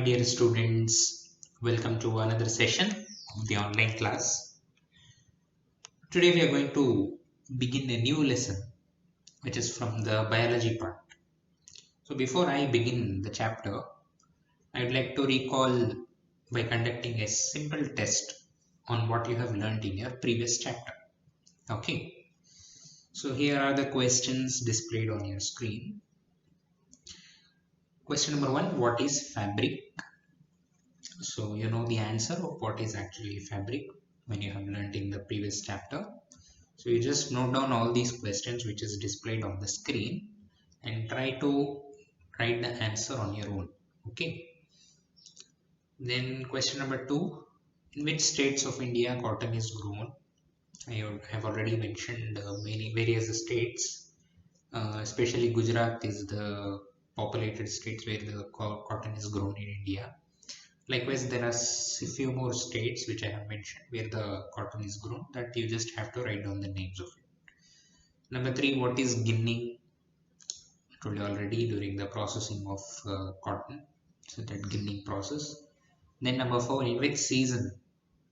dear students, welcome to another session of the online class. Today we are going to begin a new lesson which is from the biology part. So before I begin the chapter, I would like to recall by conducting a simple test on what you have learned in your previous chapter. Okay, so here are the questions displayed on your screen. Question number 1, what is fabric? So you know the answer of what is actually fabric when you have learned in the previous chapter. So you just note down all these questions which is displayed on the screen and try to write the answer on your own. Okay. Then question number 2, in which states of India cotton is grown? I have already mentioned many various states, especially Gujarat is the populated states where the cotton is grown in India. Likewise, there are few more states which I have mentioned where the cotton is grown that you just have to write down the names of it. Number 3, what is ginning? I told you already during the processing of cotton, so that ginning process. Then number 4, in which season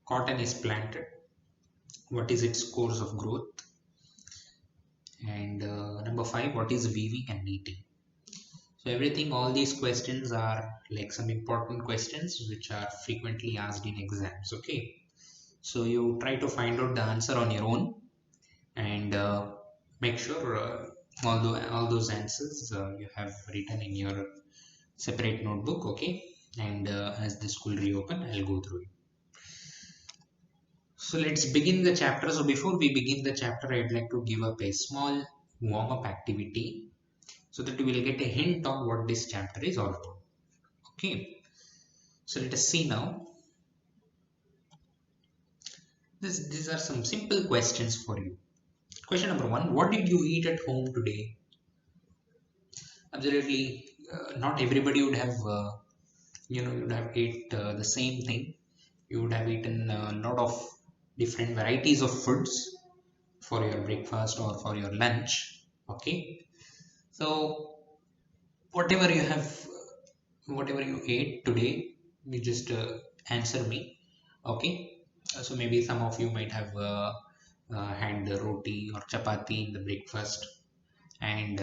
cotton is planted? What is its course of growth? And number 5, what is weaving and knitting? So everything, all these questions are like some important questions which are frequently asked in exams. Okay, so you try to find out the answer on your own and make sure all those answers you have written in your separate notebook. Okay, and as the school reopen, I'll go through it. So let's begin the chapter. So before we begin the chapter, I'd like to give up a small warm-up activity so that you will get a hint on what this chapter is all about. Okay, so let us see now. These are some simple questions for you. Question number 1, what did you eat at home today? Absolutely, not everybody would have, you would have ate the same thing. You would have eaten a lot of different varieties of foods for your breakfast or for your lunch. Okay, so whatever you have, whatever you ate today, you just answer me. Okay, so maybe some of you might have had the roti or chapati in the breakfast and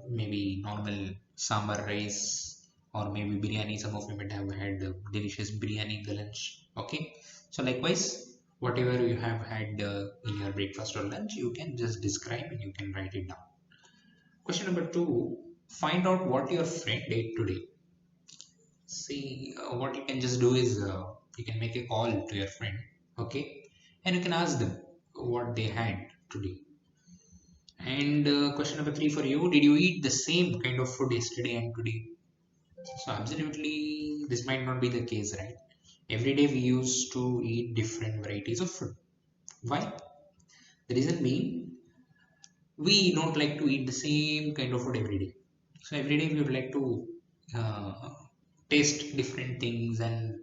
maybe normal sambar rice or maybe biryani. Some of you might have had delicious biryani in the lunch. Okay, so likewise, whatever you have had in your breakfast or lunch, you can just describe and you can write it down. Question number 2, find out what your friend ate today. See, what you can just do is you can make a call to your friend, okay, and you can ask them what they had today. And question number 3 for you, did you eat the same kind of food yesterday and today? So absolutely, this might not be the case, right? Every day we used to eat different varieties of food. Why? The reason being, we don't like to eat the same kind of food every day. So every day we would like to uh, taste different things, and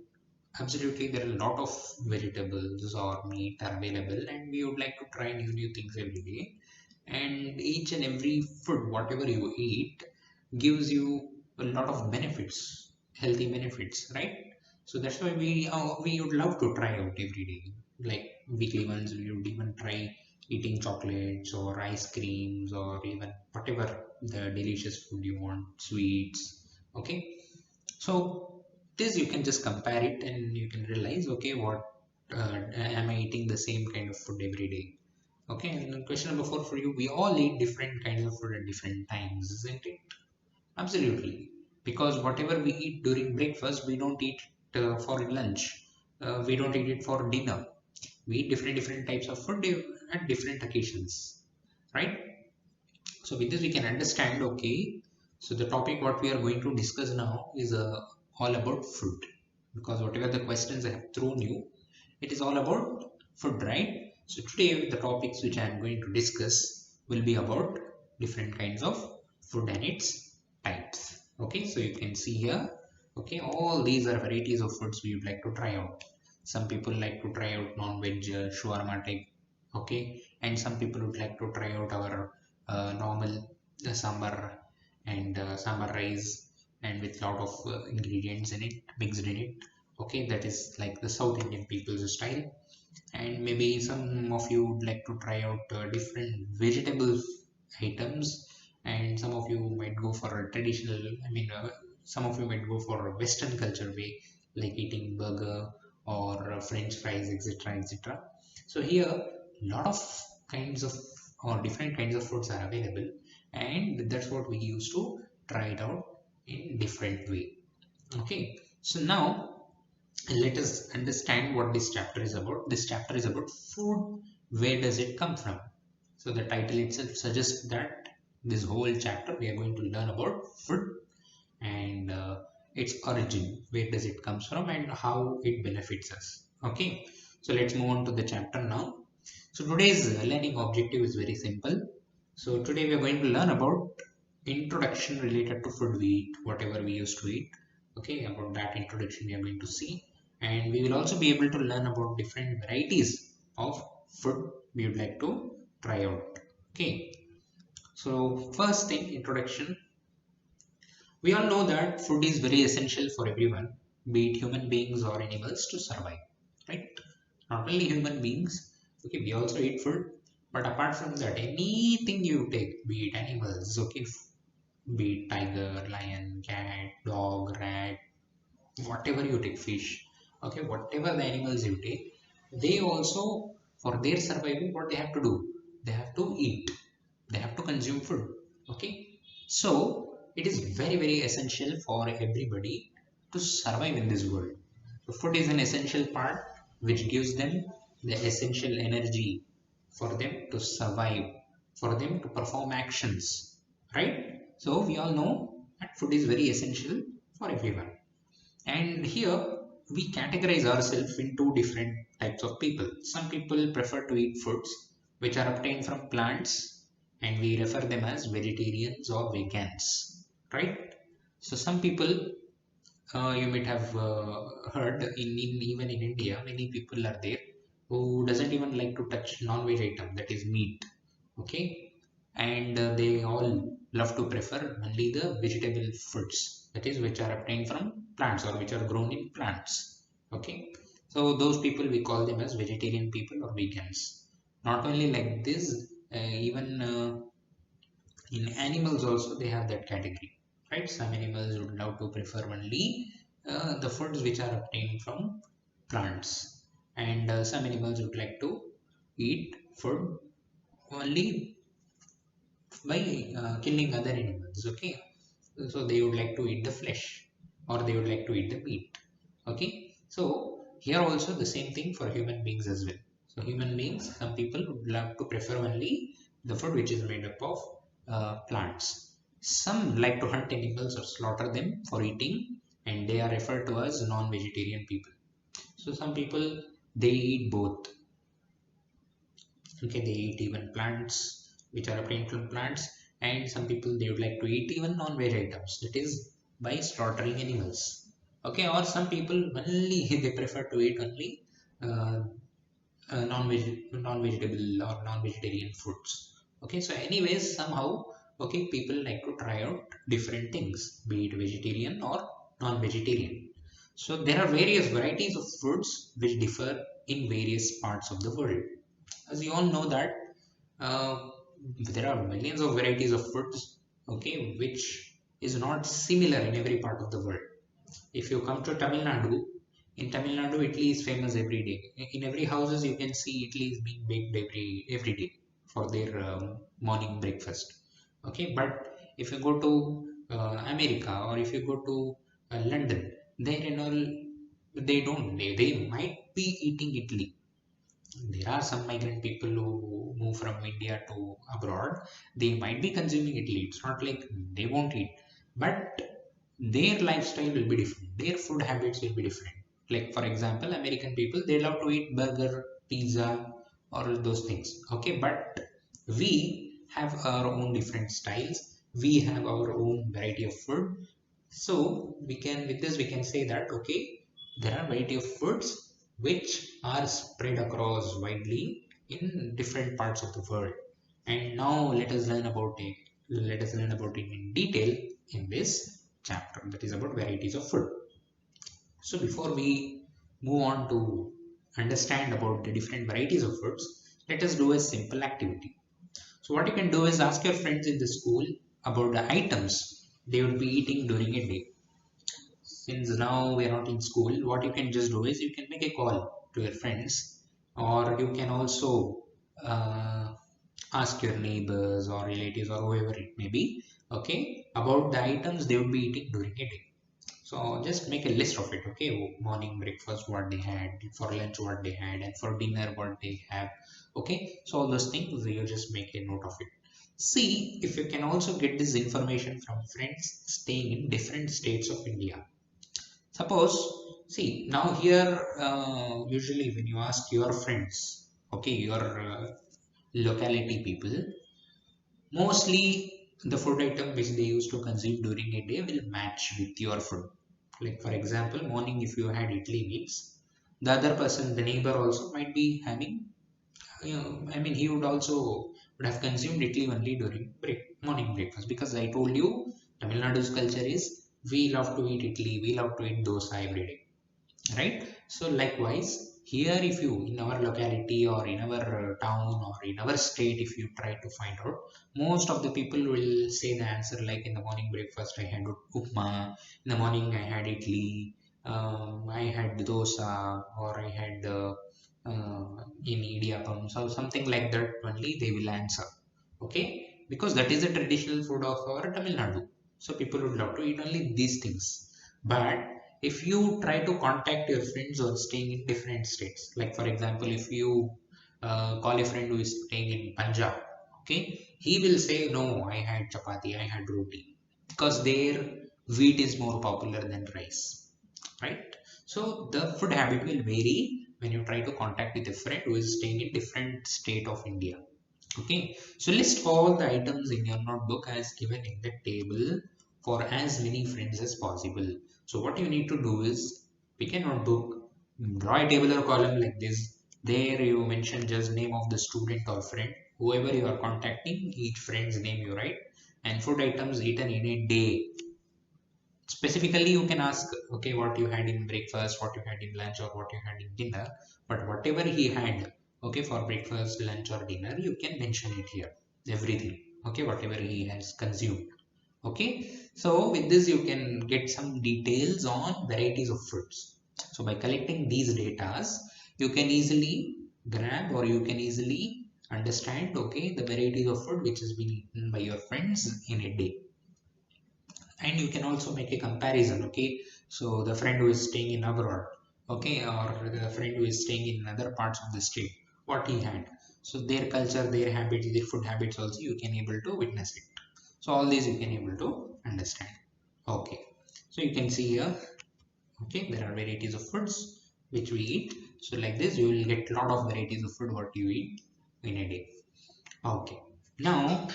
absolutely there are a lot of vegetables or meat are available and we would like to try new things every day, and each and every food whatever you eat gives you a lot of benefits, healthy benefits, right? So that's why we would love to try out every day, like weekly ones we would even try eating chocolates or ice creams or even whatever the delicious food you want, sweets. Okay, so this you can just compare it and you can realize, okay, what am I eating the same kind of food every day? Okay, and then question number 4 for you, we all eat different kinds of food at different times, isn't it? Absolutely, because whatever we eat during breakfast, we don't eat for lunch. We don't eat it for dinner. We eat different types of food at different occasions, right? So with this, we can understand. Okay, so the topic what we are going to discuss now is all about food, because whatever the questions I have thrown you, it is all about food, right? So today the topics which I am going to discuss will be about different kinds of food and its types. Okay, so you can see here, okay, all these are varieties of foods we would like to try out. Some people like to try out non-veg shawarma type, okay, and some people would like to try out our normal sambar and sambar rice, and with lot of ingredients in it, mixed in it. Okay, that is like the South Indian people's style. And maybe some of you would like to try out different vegetable items, and some of you might go for a traditional, some of you might go for a Western culture way, like eating burger or French fries, etc., etc. So here, lot of kinds of or different kinds of foods are available, and that's what we used to try it out in different way. Okay, so now let us understand what this chapter is about. This chapter is about food. Where does it come from? So the title itself suggests that this whole chapter we are going to learn about food and its origin. Where does it comes from and how it benefits us? Okay. So let's move on to the chapter now. So today's learning objective is very simple. So today we are going to learn about introduction related to food we eat, whatever we used to eat. Okay, about that introduction we are going to see, and we will also be able to learn about different varieties of food we would like to try out. Okay, so first thing, introduction. We all know that food is very essential for everyone, be it human beings or animals, to survive, right? Not only human beings, okay, we also eat food, but apart from that, anything you take, be it animals, okay, be it tiger, lion, cat, dog, rat, whatever you take, fish, okay, whatever the animals you take, they also, for their survival, what they have to do? They have to eat, they have to consume food, okay? So, it is very, very essential for everybody to survive in this world. So food is an essential part which gives them the essential energy for them to survive, for them to perform actions, right? So we all know that food is very essential for everyone. And here we categorize ourselves into different types of people. Some people prefer to eat foods which are obtained from plants, and we refer them as vegetarians or vegans, right? So some people, you might have heard even in India, many people are there who doesn't even like to touch non-veg item, that is meat. Okay, and they all love to prefer only the vegetable foods, that is which are obtained from plants or which are grown in plants. Okay, so those people we call them as vegetarian people or vegans. Not only like this, even in animals also they have that category, right? Some animals would love to prefer only the foods which are obtained from plants, and some animals would like to eat food only by killing other animals. Okay, so they would like to eat the flesh or they would like to eat the meat. Okay, so here also the same thing for human beings as well. So human beings, some people would love to prefer only the food which is made up of plants. Some like to hunt animals or slaughter them for eating, and they are referred to as non-vegetarian people. So some people, they eat both. Okay, they eat even plants which are obtained from plants, and some people they would like to eat even non-veg items, that is by slaughtering animals. Okay, or some people only they prefer to eat only uh, non-vegetable or non-vegetarian foods. Okay, so anyways, somehow, okay, people like to try out different things, be it vegetarian or non-vegetarian. So there are various varieties of foods which differ in various parts of the world. As you all know that uh, there are millions of varieties of foods, okay, which is not similar in every part of the world. If you come to Tamil Nadu, in Tamil Nadu, idli is famous every day. In every houses, you can see idli is being baked every day for their morning breakfast. Okay, but if you go to America or if you go to London, there and all, they don't. They might be eating idli. There are some migrant people who move from India to abroad. They might be consuming idli. It's not like they won't eat, but their lifestyle will be different. Their food habits will be different. Like for example, American people, they love to eat burger, pizza, or those things. Okay, but we have our own different styles. We have our own variety of food. So we can, with this we can say that okay, there are variety of foods which are spread across widely in different parts of the world. And now let us learn about it. Let us learn about it in detail in this. chapter, that is about varieties of food. So before we move on to understand about the different varieties of foods, let us do a simple activity. So what you can do is ask your friends in the school about the items they would be eating during a day. Since now we are not in school, what you can just do is you can make a call to your friends, or you can also uh, ask your neighbors or relatives or whoever it may be, okay, about the items they would be eating during a day. So just make a list of it, okay? Morning breakfast, what they had, for lunch, what they had, and for dinner, what they have, okay? So all those things, you just make a note of it. See if you can also get this information from friends staying in different states of India. Suppose, see, now here, usually when you ask your friends, okay, your locality people, mostly the food item which they used to consume during a day will match with your food. Like for example, morning if you had idli means, the other person, the neighbor also might be having, I mean, he would also would have consumed idli only during morning breakfast, because I told you Tamil Nadu's culture is we love to eat idli, we love to eat dosa every day, right? So likewise here, if you in our locality or in our town or in our state, if you try to find out, most of the people will say the answer like, in the morning breakfast I had upma, in the morning I had idli, I had dosa, or I had in idiyappam, so something like that only they will answer, okay, because that is the traditional food of our Tamil Nadu. So people would love to eat only these things. But if you try to contact your friends who are staying in different states, like for example, if you call a friend who is staying in Punjab, okay, he will say, no, I had chapati, I had roti, because their wheat is more popular than rice, right? So the food habit will vary when you try to contact with a friend who is staying in different state of India. Okay, so list all the items in your notebook as given in the table for as many friends as possible. So what you need to do is pick a notebook, draw a table or column like this. There you mention just name of the student or friend, whoever you are contacting, each friend's name you write, and food items eaten in a day. Specifically, you can ask, okay, what you had in breakfast, what you had in lunch, or what you had in dinner. But whatever he had, okay, for breakfast, lunch, or dinner, you can mention it here. Everything, okay, whatever he has consumed. Okay, so with this, you can get some details on varieties of foods. So by collecting these datas, you can easily grab or you can easily understand, okay, the varieties of food which has been eaten by your friends in a day. And you can also make a comparison, okay, so the friend who is staying in abroad, okay, or the friend who is staying in other parts of the state, what he had, so their culture, their habits, their food habits also you can able to witness it. So all these you can able to understand. Okay, so you can see here, okay, there are varieties of foods which we eat. So like this you will get a lot of varieties of food what you eat in a day. Okay, now,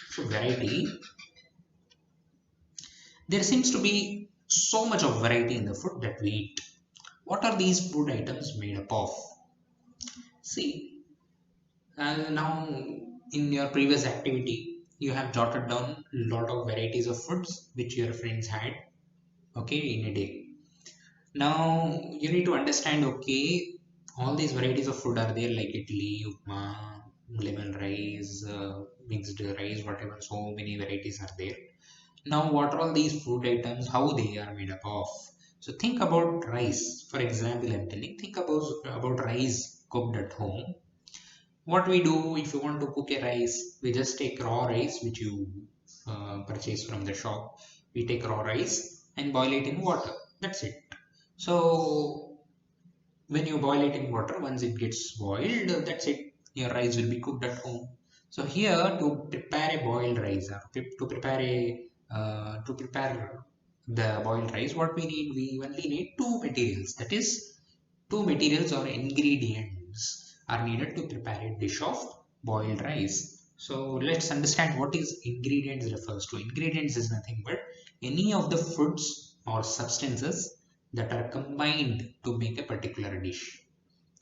so variety, there seems to be so much of variety in the food that we eat. What are these food items made up of? See, now in your previous activity, you have jotted down a lot of varieties of foods which your friends had, okay, in a day. Now you need to understand, okay, all these varieties of food are there like idli, upma, lemon rice, mixed rice, whatever. So many varieties are there. Now, what are all these food items, how they are made up of? So think about rice. For example, I'm telling, think about rice cooked at home. What we do if you want to cook a rice, we just take raw rice which you purchase from the shop. We take raw rice and boil it in water. That's it. So when you boil it in water, once it gets boiled, that's it. Your rice will be cooked at home. So here, to prepare a boiled rice, or to prepare the boiled rice, what we need, we only need two materials. That is, two materials or ingredients are needed to prepare a dish of boiled rice. So let's understand what is ingredients refers to. Ingredients is nothing but any of the foods or substances that are combined to make a particular dish.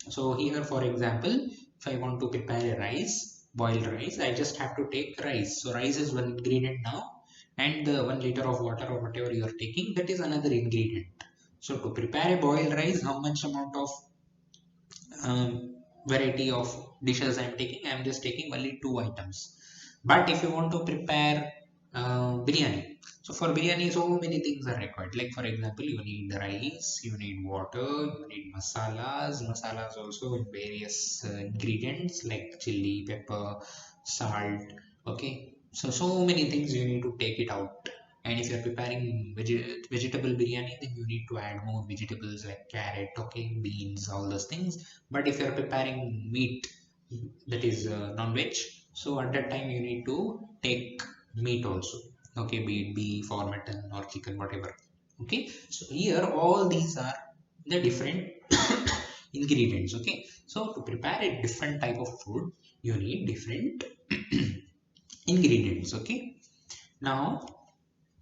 So here, for example, if I want to prepare a rice, boiled rice, I just have to take rice. So rice is one ingredient now. and the 1 liter of water or whatever you are taking, that is another ingredient. So to prepare a boiled rice, how much amount of variety of dishes I'm taking? I'm just taking only 2 items. But if you want to prepare biryani, so for biryani so many things are required. Like for example, you need rice, you need water, you need masalas also in various ingredients like chili, pepper, salt. Okay, so many things you need to take it out. And if you're preparing vegetable biryani, then you need to add more vegetables like carrot, okay, beans, all those things. But if you're preparing meat, that is non-veg, so at that time you need to take meat also, okay, be it beef or mutton or chicken, whatever. Okay, so here all these are the different ingredients. Okay, so to prepare a different type of food, you need different ingredients. Okay, now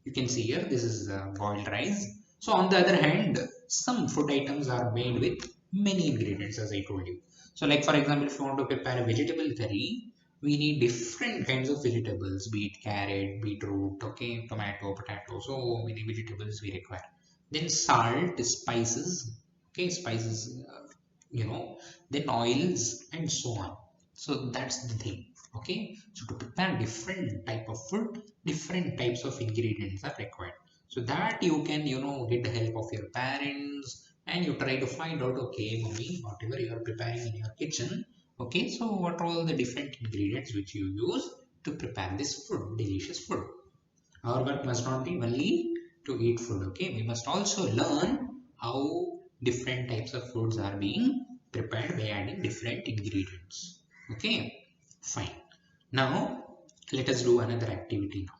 you can see here this is boiled rice. So on the other hand, some food items are made with many ingredients, as I told you. So like for example, if you want to prepare a vegetable curry, we need different kinds of vegetables, be it carrot, beetroot, okay, tomato, potato, so many vegetables we require. Then salt, spices, okay, spices, then oils and so on. So that's the thing. Okay, so to prepare different type of food, different types of ingredients are required. So that you can get the help of your parents, and you try to find out, okay mommy, whatever you are preparing in your kitchen, okay, so what are all the different ingredients which you use to prepare this food, delicious food. Our work must not be only to eat food. Okay, we must also learn how different types of foods are being prepared by adding different ingredients. Okay, fine. Now let us do another activity now.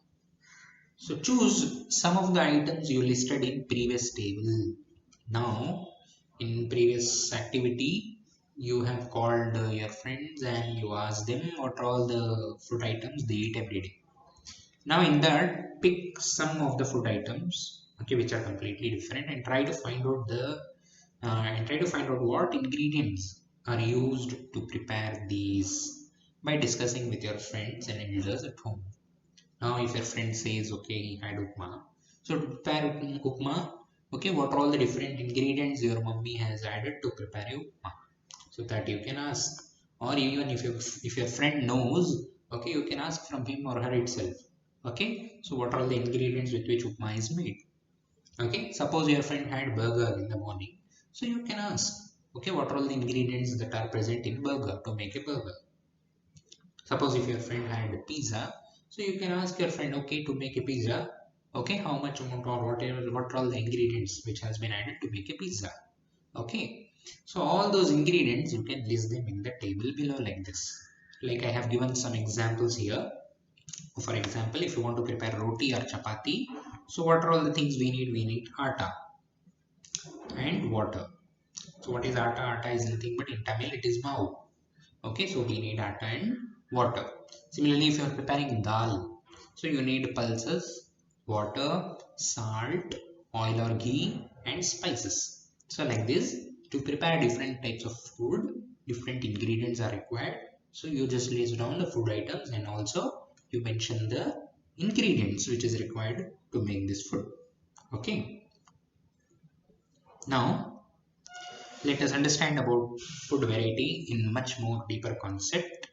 So choose some of the items you listed in previous table. Now in previous activity, you have called your friends and you asked them what are all the food items they eat every day. Now in that, pick some of the food items, okay, which are completely different, and try to find out what ingredients are used to prepare these by discussing with your friends and elders at home. Now, if your friend says, okay, he had upma, so to prepare upma, okay, what are all the different ingredients your mummy has added to prepare upma? So that you can ask, or even if your friend knows, okay, you can ask from him or her itself. Okay, so what are the ingredients with which upma is made? Okay, suppose your friend had burger in the morning, so you can ask, okay, what are all the ingredients that are present in burger to make a burger? Suppose if your friend had pizza, so you can ask your friend, okay, to make a pizza, okay, how much amount or whatever, what are all the ingredients which has been added to make a pizza? Okay, so all those ingredients you can list them in the table below like this. Like I have given some examples here. For example, if you want to prepare roti or chapati, so what are all the things we need? We need atta and water. So what is atta? Atta is nothing but in Tamil it is mau. Okay, so we need atta and water. Similarly, if you are preparing dal, so you need pulses, water, salt, oil or ghee, and spices. So like this, to prepare different types of food, different ingredients are required. So you just list down the food items and also you mention the ingredients which is required to make this food. Okay. Now let us understand about food variety in much more deeper concept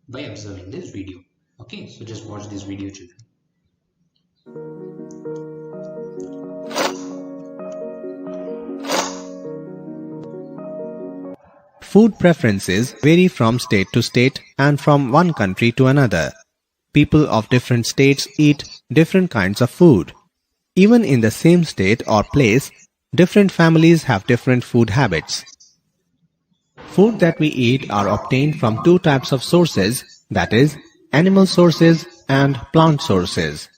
by observing this video. Okay, so just watch this video, children. Food preferences vary from state to state and from one country to another. People of different states eat different kinds of food. Even in the same state or place, different families have different food habits. Food that we eat are obtained from two types of sources, that is, animal sources and plant sources.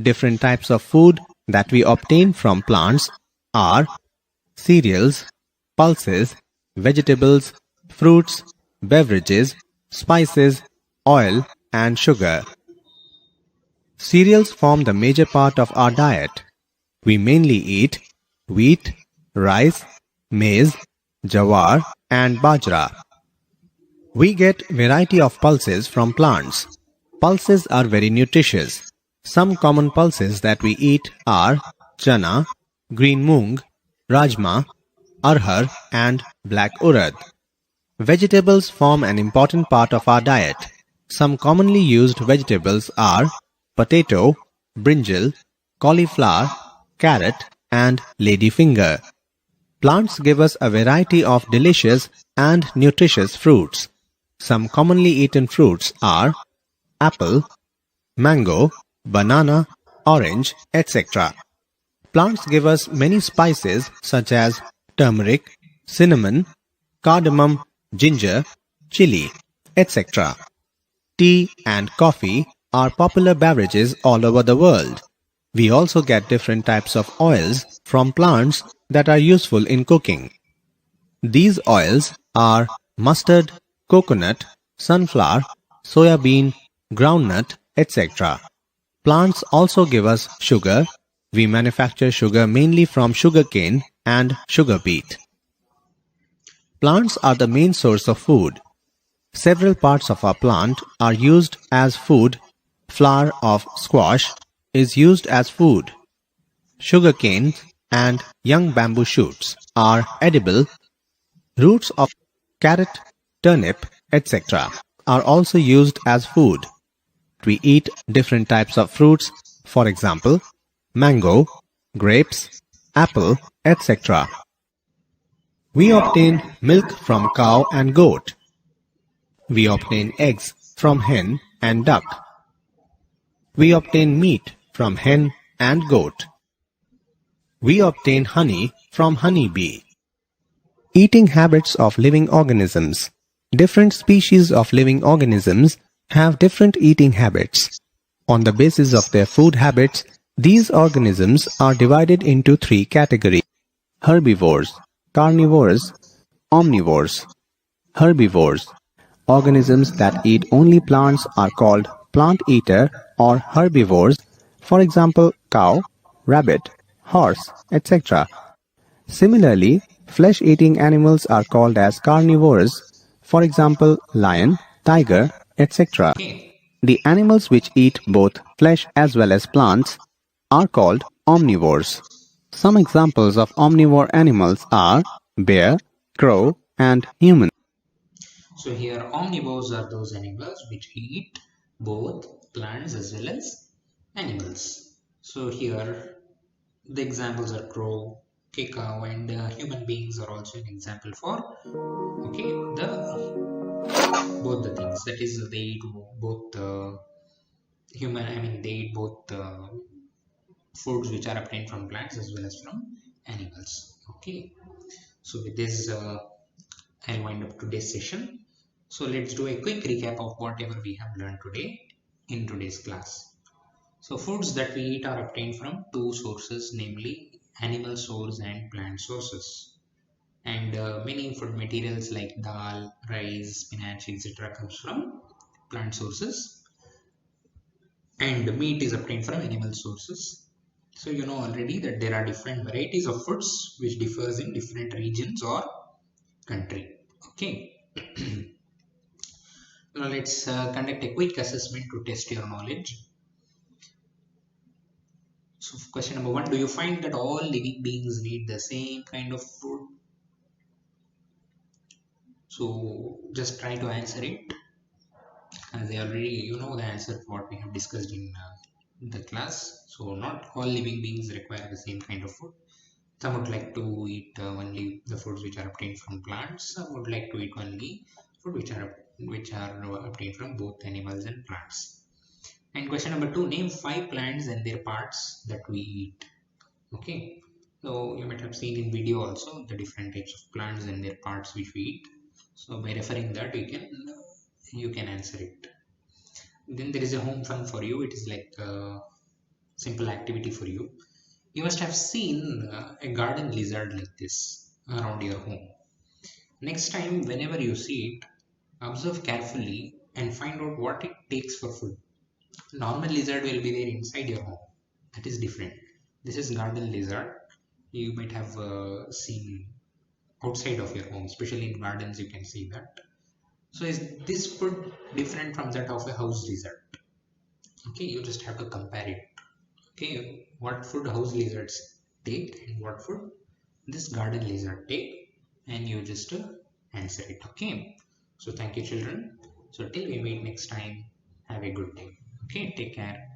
Different types of food that we obtain from plants are cereals, pulses, vegetables, fruits, beverages, spices, oil, and sugar. Cereals form the major part of our diet. We mainly eat wheat, rice, maize, jawar, and bajra. We get variety of pulses from plants. Pulses are very nutritious. Some common pulses that we eat are chana, green moong, rajma, arhar, and black urad. Vegetables form an important part of our diet. Some commonly used vegetables are potato, brinjal, cauliflower, carrot, and ladyfinger. Plants give us a variety of delicious and nutritious fruits. Some commonly eaten fruits are apple, mango, banana, orange, etc. Plants give us many spices such as turmeric, cinnamon, cardamom, ginger, chili, etc. Tea and coffee are popular beverages all over the world. We also get different types of oils from plants that are useful in cooking. These oils are mustard, coconut, sunflower, soya bean, groundnut, etc. Plants also give us sugar. We manufacture sugar mainly from sugarcane and sugar beet. Plants are the main source of food. Several parts of our plant are used as food. Flower of squash is used as food. Sugarcane and young bamboo shoots are edible. Roots of carrot, turnip, etc. are also used as food. We eat different types of fruits, for example, mango, grapes, apple, etc. We obtain milk from cow and goat. We obtain eggs from hen and duck. We obtain meat from hen and goat. We obtain honey from honey bee. Eating habits of living organisms. Different species of living organisms have different eating habits. On the basis of their food habits, these organisms are divided into three categories: herbivores, carnivores, omnivores. Herbivores. Organisms that eat only plants are called plant eater or herbivores, for example, cow, rabbit, horse, etc. Similarly, flesh-eating animals are called as carnivores, for example, lion, tiger, etc. Okay. The animals which eat both flesh as well as plants are called omnivores. Some examples of omnivore animals are bear, crow, and human. So here omnivores are those animals which eat both plants as well as animals. So here the examples are crow, cow, and human beings are also an example for the both the things. That is, they eat both human. I mean, they eat both foods which are obtained from plants as well as from animals. Okay. So with this, I'll wind up today's session. So let's do a quick recap of whatever we have learned today in today's class. So foods that we eat are obtained from two sources, namely animal source and plant sources. And many food materials like dal, rice, spinach, etc. comes from plant sources. And meat is obtained from animal sources. So you know already that there are different varieties of foods which differs in different regions or country. Okay. Now let's conduct a quick assessment to test your knowledge. So question number one, do you find that all living beings need the same kind of food? So just try to answer it. As they already, you know the answer for what we have discussed in the class. So not all living beings require the same kind of food. Some would like to eat only the foods which are obtained from plants. Some would like to eat only food which are obtained from both animals and plants. And question number two, name five plants and their parts that we eat. Okay, so you might have seen in video also the different types of plants and their parts which we eat. So by referring that, you can answer it. Then there is a home fun for you. It is like a simple activity for you. You must have seen a garden lizard like this around your home. Next time, whenever you see it, observe carefully and find out what it takes for food. Normal lizard will be there inside your home. That is different. This is garden lizard. You might have seen outside of your home, especially in gardens. You can see that. So is this food different from that of a house lizard? Okay, you just have to compare it. Okay, what food house lizards take and what food this garden lizard take, and you just answer it. Okay, so thank you children. So till we meet next time, have a good day. Okay, take care.